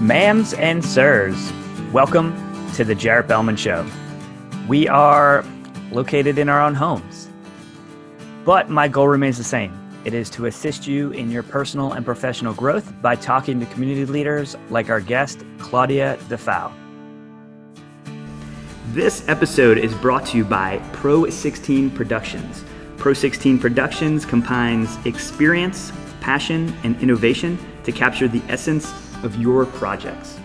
Ma'ams and sirs, welcome to the Jarrett Bellmund Show. We are located in our own homes, but my goal remains the same. It is to assist you in your personal and professional growth by talking to community leaders like our guest, Claudia DeFouw. This episode is brought to you by Pro 16 Productions. Pro 16 Productions combines experience, passion, and innovation to capture the essence of your projects.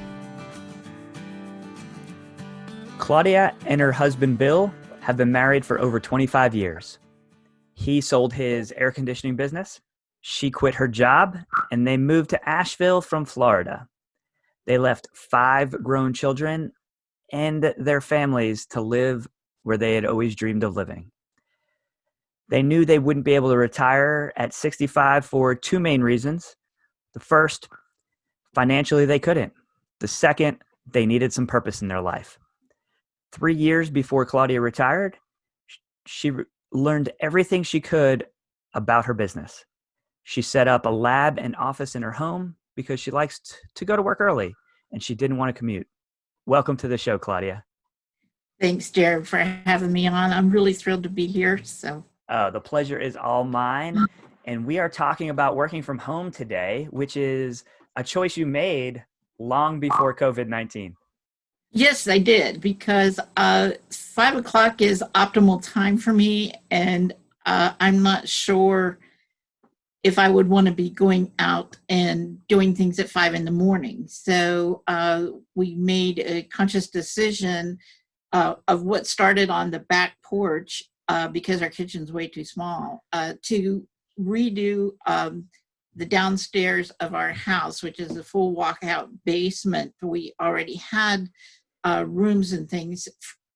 Claudia and her husband Bill have been married for over 25 years. He sold his air conditioning business. She quit her job and they moved to Asheville from Florida. They left 5 grown children and their families to live where they had always dreamed of living. They knew they wouldn't be able to retire at 65 for 2 main reasons. The first, financially, they couldn't. The second, they needed some purpose in their life. 3 years before Claudia retired, she learned everything she could about her business. She set up a lab and office in her home because she likes to go to work early and she didn't want to commute. Welcome to the show, Claudia. Thanks, Darren, for having me on. I'm really thrilled to be here. The pleasure is all mine. And we are talking about working from home today, which is a choice you made long before COVID-19. Yes, I did, because 5 o'clock is optimal time for me, and I'm not sure if I would want to be going out and doing things at 5 in the morning. So we made a conscious decision of what started on the back porch, because our kitchen's way too small, to redo the downstairs of our house, which is a full walkout basement. We already had rooms and things,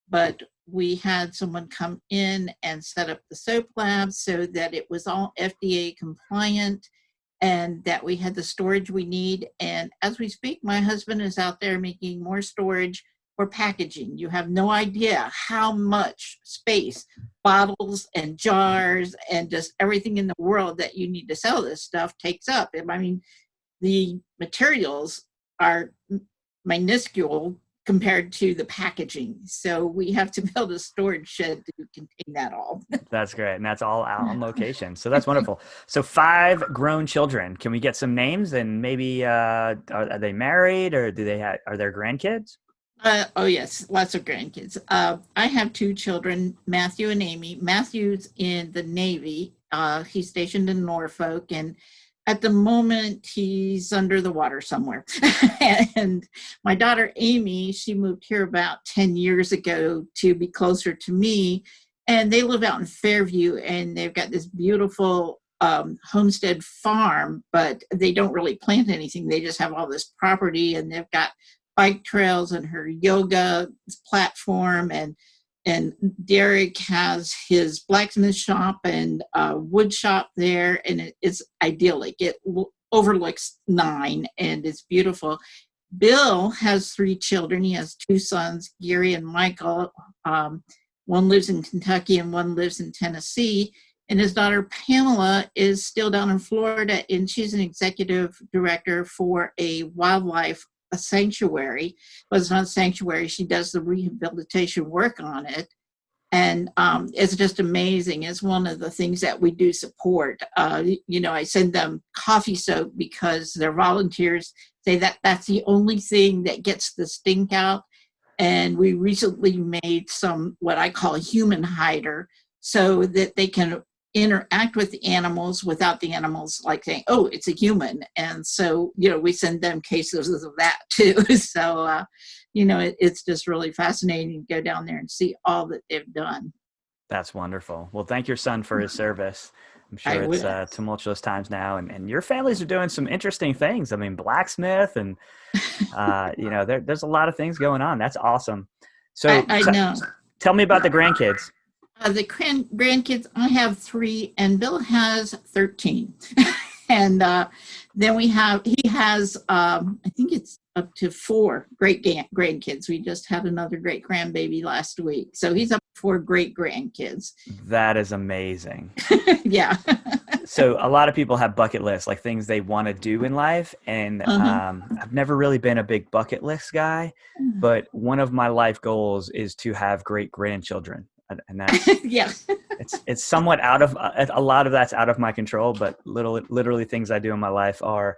but we had someone come in and set up the soap lab so that it was all FDA compliant and that we had the storage we need. And as we speak, my husband is out there making more storage for packaging. You have no idea how much space, bottles and jars and just everything in the world that you need to sell this stuff takes up. I mean, the materials are minuscule compared to the packaging. So we have to build a storage shed to contain that all. That's great. And that's all out on location. So that's wonderful. So 5 grown children. Can we get some names and maybe are they married or are there grandkids? Oh, yes, lots of grandkids. I have 2 children, Matthew and Amy. Matthew's in the Navy. He's stationed in Norfolk, and at the moment, he's under the water somewhere. And my daughter, Amy, she moved here about 10 years ago to be closer to me, and they live out in Fairview, and they've got this beautiful homestead farm, but they don't really plant anything. They just have all this property, and they've got bike trails and her yoga platform, and Derek has his blacksmith shop and wood shop there, and it's idyllic. It overlooks 9 and it's beautiful. Bill has 3 children. He has 2 sons, Gary and Michael. One lives in Kentucky and one lives in Tennessee. And his daughter Pamela is still down in Florida, and she's an executive director for a sanctuary, but it's not a sanctuary. She does the rehabilitation work on it. And it's just amazing. It's one of the things that we do support. I send them coffee soap because their volunteers say that that's the only thing that gets the stink out. And we recently made some, what I call a human hider, so that they can interact with the animals without the animals like saying, oh, it's a human. And so, we send them cases of that too. So, it's just really fascinating to go down there and see all that they've done. That's wonderful. Well, thank your son for his service. I'm sure it's tumultuous times now, and your families are doing some interesting things. I mean, blacksmith and, there's a lot of things going on. That's awesome. So I know. Tell me about the grandkids. The grandkids, I have 3 and Bill has 13. And then he has, I think it's up to 4 great grandkids. We just had another great grandbaby last week. So he's up to 4 great grandkids. That is amazing. Yeah. So a lot of people have bucket lists, like things they want to do in life. And I've never really been a big bucket list guy, but one of my life goals is to have great grandchildren. And that's, yeah. it's somewhat a lot of that's out of my control, but literally things I do in my life are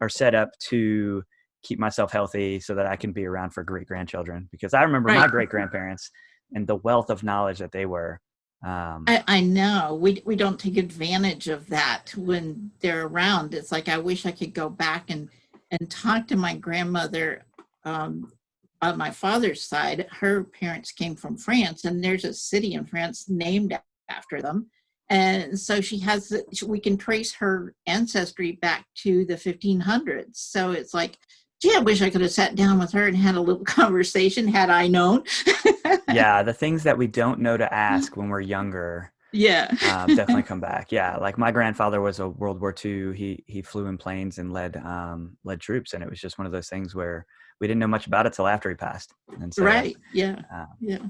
set up to keep myself healthy so that I can be around for great grandchildren, because I remember my great grandparents and the wealth of knowledge that they were. I know we don't take advantage of that when they're around. It's like, I wish I could go back and talk to my grandmother. On my father's side, her parents came from France, and there's a city in France named after them. And so we can trace her ancestry back to the 1500s. So it's like, gee, I wish I could have sat down with her and had a little conversation had I known. Yeah, the things that we don't know to ask when we're younger. Yeah. Definitely come back. Yeah, like my grandfather was a World War II. He flew in planes and led troops, and it was just one of those things where we didn't know much about it till after he passed. And so, right. Yeah. Yeah.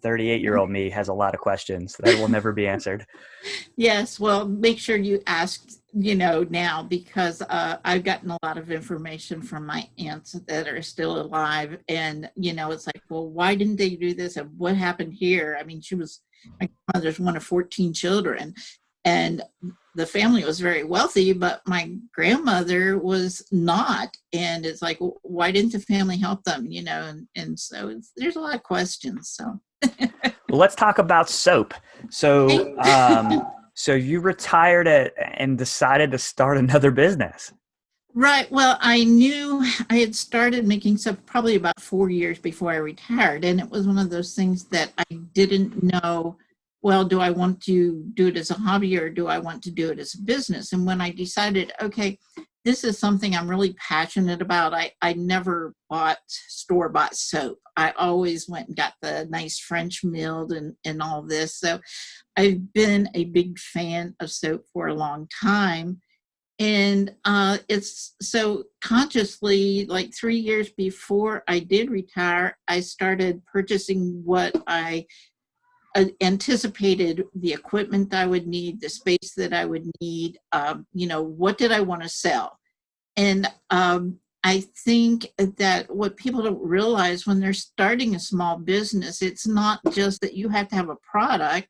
38-year-old me has a lot of questions that will never be answered. Yes. Well, make sure you ask, now, because I've gotten a lot of information from my aunts that are still alive. And, it's like, well, why didn't they do this? And what happened here? I mean, my mother's one of 14 children, and the family was very wealthy, but my grandmother was not. And it's like, well, why didn't the family help them? And so there's a lot of questions. So. Well, let's talk about soap. So, so you retired and decided to start another business. Right. Well, I knew I had started making soap probably about 4 years before I retired. And it was one of those things that I didn't know, well, do I want to do it as a hobby or do I want to do it as a business? And when I decided, okay, this is something I'm really passionate about, I never bought store-bought soap. I always went and got the nice French milled and all this. So I've been a big fan of soap for a long time. And it's so consciously, like 3 years before I did retire, I started purchasing what I anticipated, the equipment I would need, the space that I would need, what did I want to sell? And I think that what people don't realize when they're starting a small business, it's not just that you have to have a product.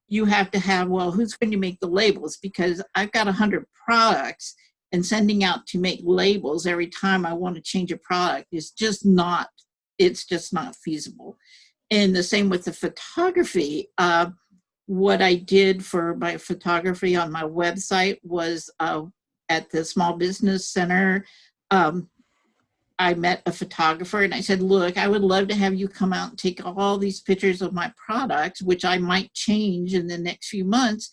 You have to have, well, who's going to make the labels? Because I've got 100 products, and sending out to make labels every time I want to change a product is just not feasible. And the same with the photography. What I did for my photography on my website was at the Small Business Center. I met a photographer and I said, look, I would love to have you come out and take all these pictures of my products, which I might change in the next few months.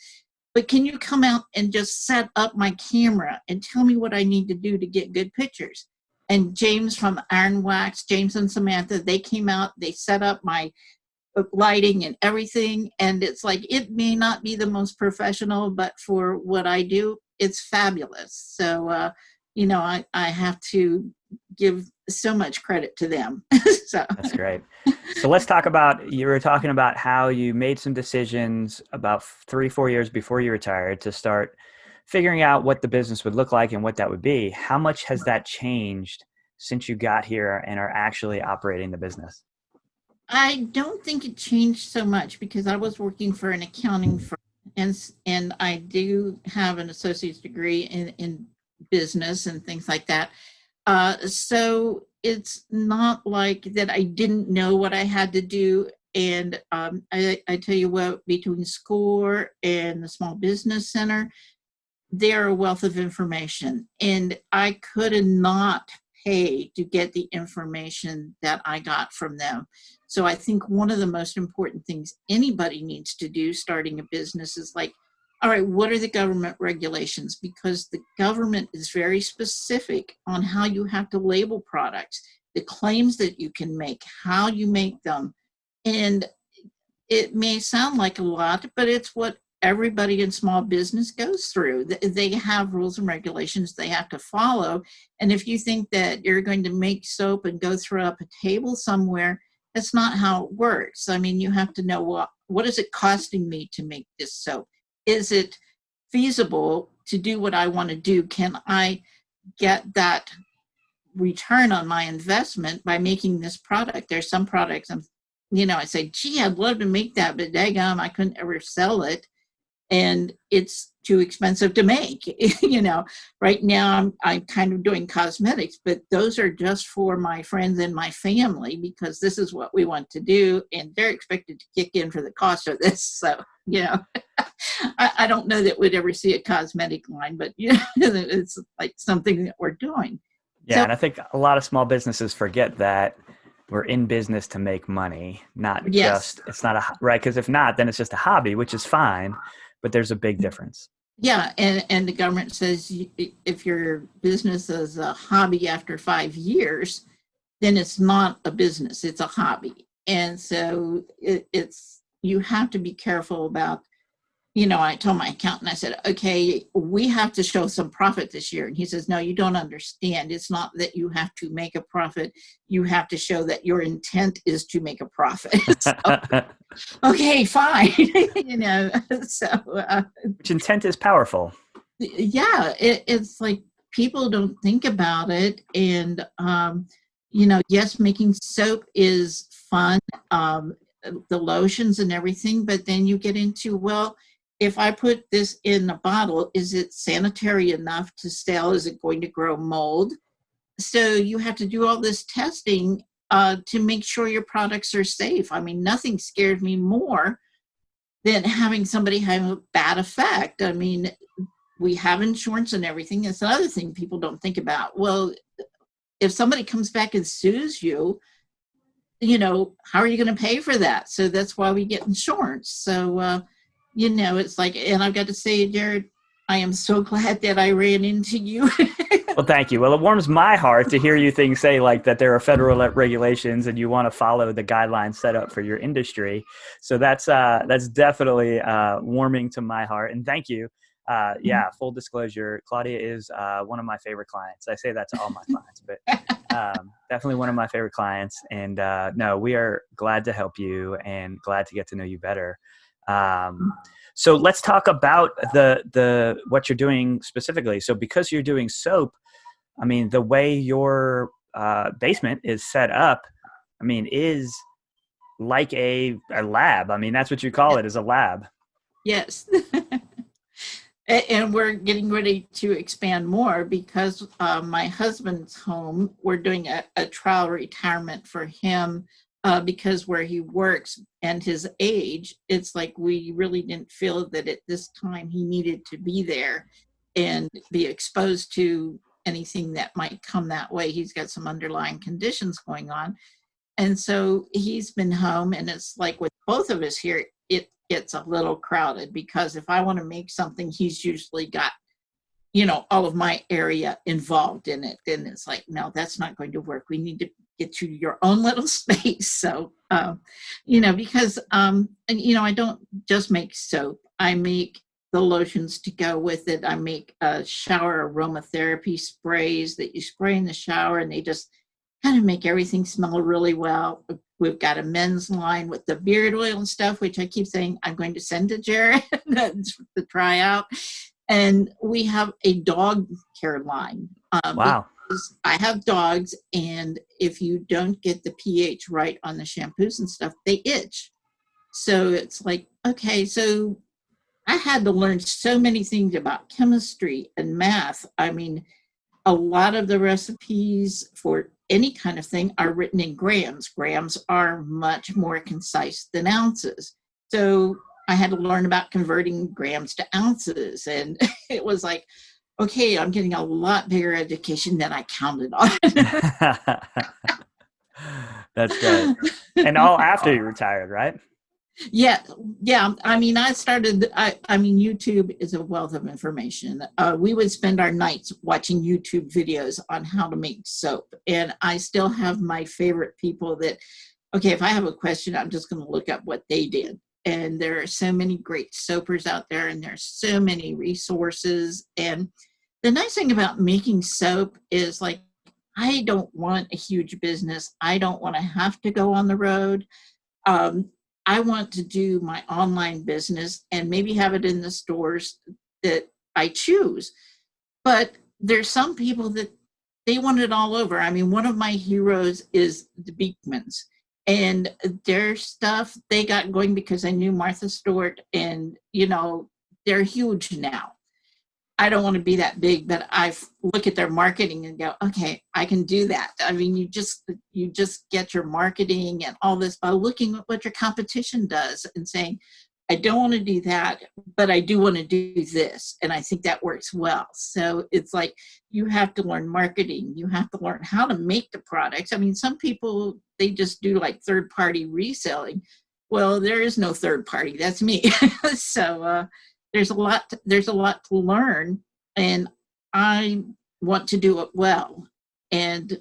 But can you come out and just set up my camera and tell me what I need to do to get good pictures? And James from Iron Wax, James and Samantha, they came out, they set up my lighting and everything. And it's like, it may not be the most professional, but for what I do, it's fabulous. So, I have to give so much credit to them. So that's great. So let's talk about, you were talking about how you made some decisions about 3-4 years before you retired to start figuring out what the business would look like and what that would be. How much has that changed since you got here and are actually operating the business? I don't think it changed so much because I was working for an accounting firm, and I do have an associate's degree in business and things like that. So it's not like that I didn't know what I had to do. And I tell you what, between SCORE and the Small Business Center, they're a wealth of information. And I could not pay to get the information that I got from them. So I think one of the most important things anybody needs to do starting a business is like, all right, what are the government regulations? Because the government is very specific on how you have to label products, the claims that you can make, how you make them. And it may sound like a lot, but it's what everybody in small business goes through. They have rules and regulations they have to follow. And if you think that you're going to make soap and go throw up a table somewhere, that's not how it works. I mean, you have to know what is it costing me to make this soap? Is it feasible to do what I want to do? Can I get that return on my investment by making this product? There's some products I say, gee, I'd love to make that, but daggum, I couldn't ever sell it. And it's too expensive to make. Right now I'm kind of doing cosmetics, but those are just for my friends and my family because this is what we want to do. And they're expected to kick in for the cost of this. So, I don't know that we'd ever see a cosmetic line, but it's like something that we're doing. Yeah. So, and I think a lot of small businesses forget that we're in business to make money, not yes. it's not right. Because if not, then it's just a hobby, which is fine, but there's a big difference. Yeah. And the government says if your business is a hobby after 5 years, then it's not a business, it's a hobby. And so you have to be careful about, I told my accountant, I said, okay, we have to show some profit this year. And he says, no, you don't understand. It's not that you have to make a profit. You have to show that your intent is to make a profit. So, okay, fine. Which intent is powerful. Yeah, it's like people don't think about it. And, yes, making soap is fun, the lotions and everything, but then you get into, well, if I put this in a bottle, is it sanitary enough to sell? Is it going to grow mold? So you have to do all this testing to make sure your products are safe. I mean, nothing scared me more than having somebody have a bad effect. I mean, we have insurance and everything. It's another thing people don't think about. Well, if somebody comes back and sues you, how are you going to pay for that? So that's why we get insurance. So, it's like, and I've got to say, Jared, I am so glad that I ran into you. Well, thank you. Well, it warms my heart to hear you say like that there are federal regulations and you want to follow the guidelines set up for your industry. So that's definitely warming to my heart. And thank you. Yeah, full disclosure, Claudia is one of my favorite clients. I say that to all my clients, but definitely one of my favorite clients. And no, we are glad to help you and glad to get to know you better. So let's talk about the what you're doing specifically. So because you're doing soap, I mean, the way your basement is set up, I mean, is like a lab. I mean, that's what you call it, is a lab. Yes. And we're getting ready to expand more because my husband's home, we're doing a trial retirement for him because where he works and his age, it's like we really didn't feel that at this time he needed to be there and be exposed to anything that might come that way. He's got some underlying conditions going on. And so he's been home, and it's like with both of us here, it gets a little crowded because if I want to make something, he's usually got, all of my area involved in it. And it's like, no, that's not going to work. We need to get you your own little space. So, because, I don't just make soap. I make the lotions to go with it. I make shower aromatherapy sprays that you spray in the shower, and they just kind of make everything smell really well. We've got a men's line with the beard oil and stuff, which I keep saying I'm going to send to Jared to try out. And we have a dog care line. Wow. Because I have dogs, and if you don't get the pH right on the shampoos and stuff, they itch. So it's like, okay, so I had to learn so many things about chemistry and math. I mean, a lot of the recipes for any kind of thing are written in grams. Grams are much more concise than ounces. So I had to learn about converting grams to ounces. And it was like, okay, I'm getting a lot bigger education than I counted on. That's great. And all after you retired, right? Yeah. I mean, YouTube is a wealth of information. We would spend our nights watching YouTube videos on how to make soap. And I still have my favorite people that, okay, if I have a question, I'm just going to look up what they did. And there are so many great soapers out there, and there's so many resources. And the nice thing about making soap is, like, I don't want a huge business. I don't want to have to go on the road. I want to do my online business and maybe have it in the stores that I choose. But there's some people that they want it all over. I mean, one of my heroes is the Beekmans, and their stuff they got going because I knew Martha Stewart, and, you know, they're huge now. I don't want to be that big, but I look at their marketing and go, okay, I can do that. I mean, you just get your marketing and all this by looking at what your competition does and saying, I don't want to do that, but I do want to do this. And I think that works well. So it's like, you have to learn marketing. You have to learn how to make the products. I mean, some people, they just do like third-party reselling. Well, there is no third party. That's me. So there's a lot to learn, and I want to do it well. And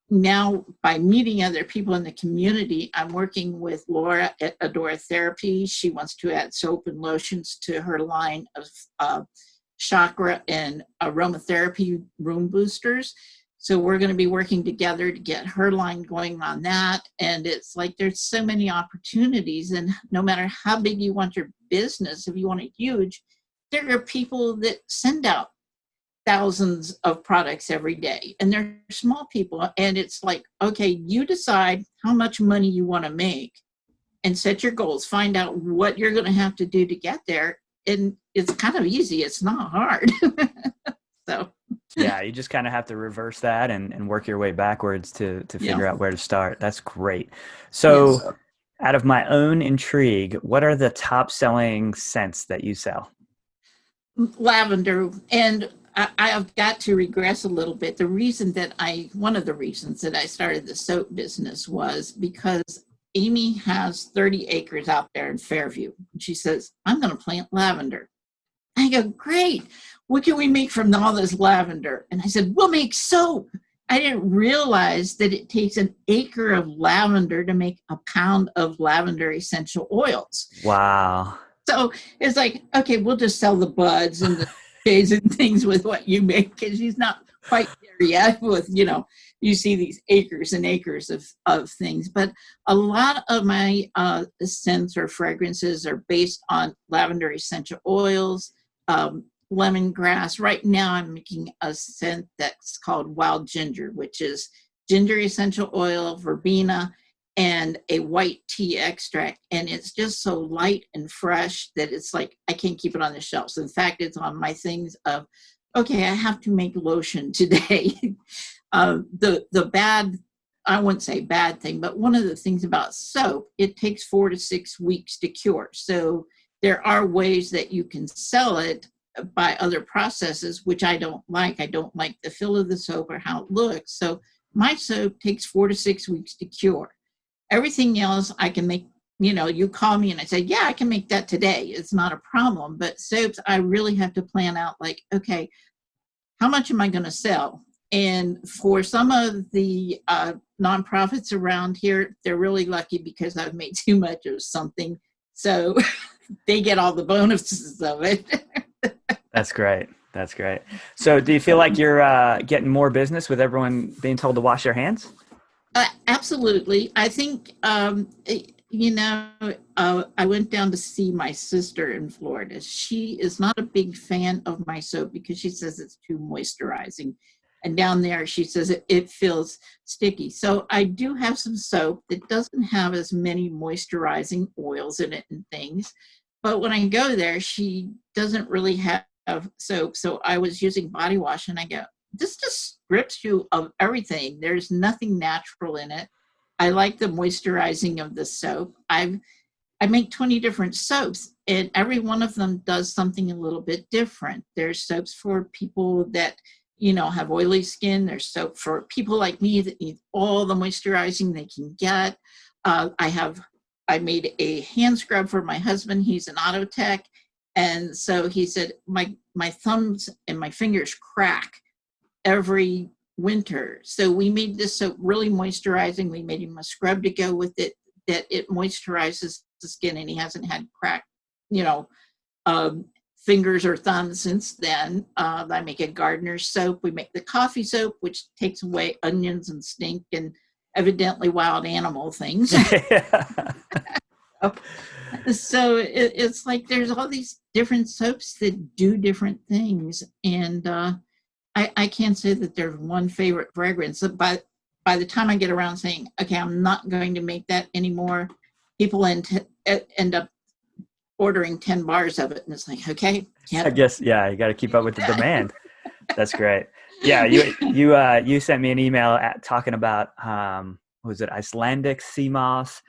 now, by meeting other people in the community, I'm working with Laura at Adora Therapy. She wants to add soap and lotions to her line of chakra and aromatherapy room boosters. So we're going to be working together to get her line going on that. And it's like, there's so many opportunities, and no matter how big you want your business, if you want it huge, there are people that send out thousands of products every day, and they're small people. And it's like, okay, you decide how much money you want to make and set your goals, find out what you're going to have to do to get there. And it's kind of easy. It's not hard. So yeah, you just kind of have to reverse that and work your way backwards to figure out where to start. That's great. So yes. Out of my own intrigue, what are the top selling scents that you sell? Lavender. And I've got to regress a little bit. One of the reasons that I started the soap business was because Amy has 30 acres out there in Fairview. And she says, I'm going to plant lavender. I go, great. What can we make from all this lavender? And I said, we'll make soap. I didn't realize that it takes an acre of lavender to make a pound of lavender essential oils. Wow. So it's like, okay, we'll just sell the buds and the days and things with what you make, because she's not quite there yet with, you know, you see these acres and acres of things. But a lot of my scents or fragrances are based on lavender essential oils, lemongrass. Right now I'm making a scent that's called wild ginger, which is ginger essential oil, verbena, and a white tea extract. And it's just so light and fresh that it's like, I can't keep it on the shelves. In fact, it's on my things of, okay, I have to make lotion today. The bad, I wouldn't say bad thing, but one of the things about soap, it takes 4 to 6 weeks to cure. So there are ways that you can sell it by other processes, which I don't like. I don't like the feel of the soap or how it looks. So my soap takes 4 to 6 weeks to cure. Everything else I can make, you know, you call me and I say, yeah, I can make that today. It's not a problem. But soaps, I really have to plan out, like, okay, how much am I going to sell? And for some of the nonprofits around here, they're really lucky because I've made too much of something. So they get all the bonuses of it. That's great. That's great. So do you feel like you're getting more business with everyone being told to wash their hands? Absolutely. I think, you know, I went down to see my sister in Florida. She is not a big fan of my soap because she says it's too moisturizing. And down there, she says it feels sticky. So I do have some soap that doesn't have as many moisturizing oils in it and things. But when I go there, she doesn't really have soap. So I was using body wash, and I go, this just strips you of everything. There's nothing natural in it. I like the moisturizing of the soap. I make 20 different soaps, and every one of them does something a little bit different. There's soaps for people that, you know, have oily skin. There's soap for people like me that need all the moisturizing they can get. I made a hand scrub for my husband. He's an auto tech. And so he said, my thumbs and my fingers crack every winter. So we made this soap really moisturizing. We made him a scrub to go with it, that it moisturizes the skin, and he hasn't had cracked, fingers or thumbs since then. I make a gardener's soap. We make the coffee soap, which takes away onions and stink and evidently wild animal things. So it's like there's all these different soaps that do different things. And I can't say that there's one favorite fragrance. But by the time I get around saying, okay, I'm not going to make that anymore, people end up ordering 10 bars of it. And it's like, okay. I guess, you got to keep up with the demand. That's great. Yeah. You sent me an email talking about, was it Icelandic sea moss?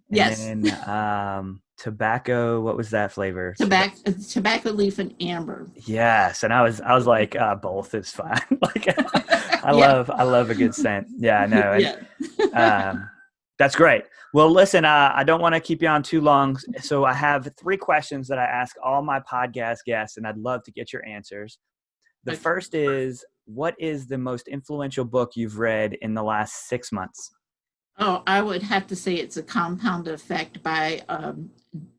Yes. And tobacco. What was that flavor? Tobacco leaf and amber. Yes. And I was like, both is fine. Like, I love a good scent. Yeah, I know. And, that's great. Well, listen, I don't want to keep you on too long. So I have 3 questions that I ask all my podcast guests, and I'd love to get your answers. The first is, what is the most influential book you've read in the last 6 months? Oh, I would have to say it's A Compound Effect by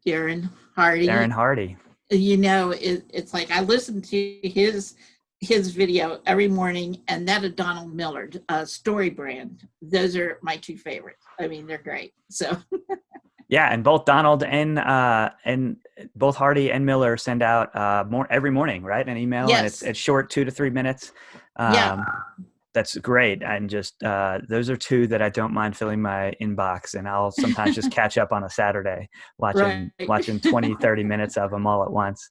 Darren Hardy. Darren Hardy. It's like I listen to his video every morning, and that of Donald Millard, Story Brand. Those are my 2 favorites. I mean, they're great. So. Yeah, and both Donald and both Hardy and Miller send out every morning, right? An email, yes. And it's short, 2 to 3 minutes. That's great. And just those are 2 that I don't mind filling my inbox, and I'll sometimes just catch up on a Saturday watching 20, 30 minutes of them all at once.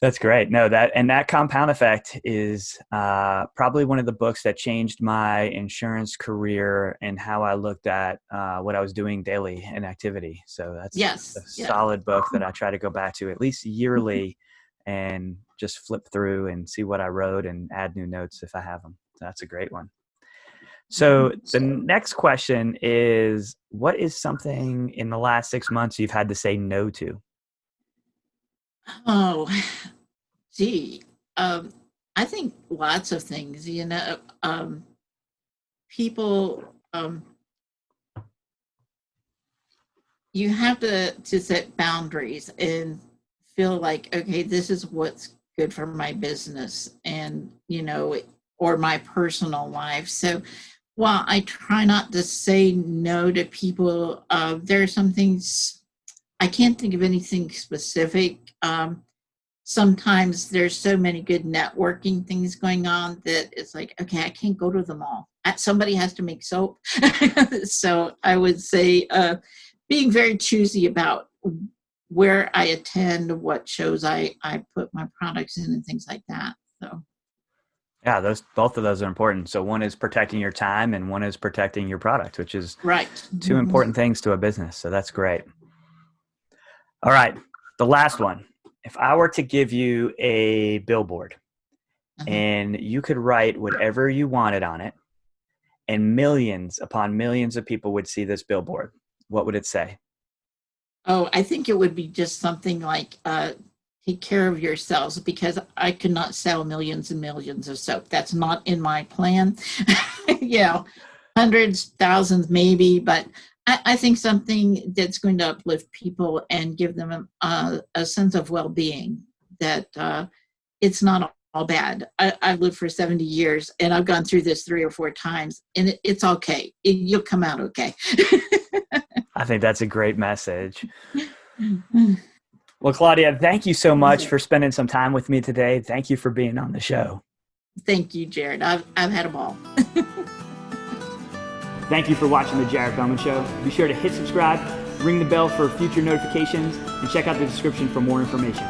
That's great. No, that Compound Effect is probably one of the books that changed my insurance career and how I looked at what I was doing daily in activity. So that's a solid book that I try to go back to at least yearly and just flip through and see what I wrote and add new notes if I have them. That's a great one. So the next question is, what is something in the last 6 months you've had to say no to? Oh, gee. I think lots of things, people, you have to set boundaries and feel like, okay, this is what's good for my business and, or my personal life. So while I try not to say no to people, there are some things, I can't think of anything specific. Sometimes there's so many good networking things going on that it's like, okay, I can't go to them all. Somebody has to make soap. So I would say being very choosy about where I attend, what shows I put my products in and things like that. So. Yeah, both of those are important. So one is protecting your time and one is protecting your product, which is right. 2 important things to a business. So that's great. All right. The last one. If I were to give you a billboard and you could write whatever you wanted on it and millions upon millions of people would see this billboard, what would it say? Oh, I think it would be just something like, take care of yourselves, because I could not sell millions and millions of soap. That's not in my plan. Hundreds, thousands, maybe, but I think something that's going to uplift people and give them a sense of well-being, that it's not all bad. I've lived for 70 years and I've gone through this 3 or 4 times, and it's okay. You'll come out okay. I think that's a great message. Well, Claudia, thank you so much for spending some time with me today. Thank you for being on the show. Thank you, Jared. I've had a ball. Thank you for watching the Jared Bellmund Show. Be sure to hit subscribe, ring the bell for future notifications, and check out the description for more information.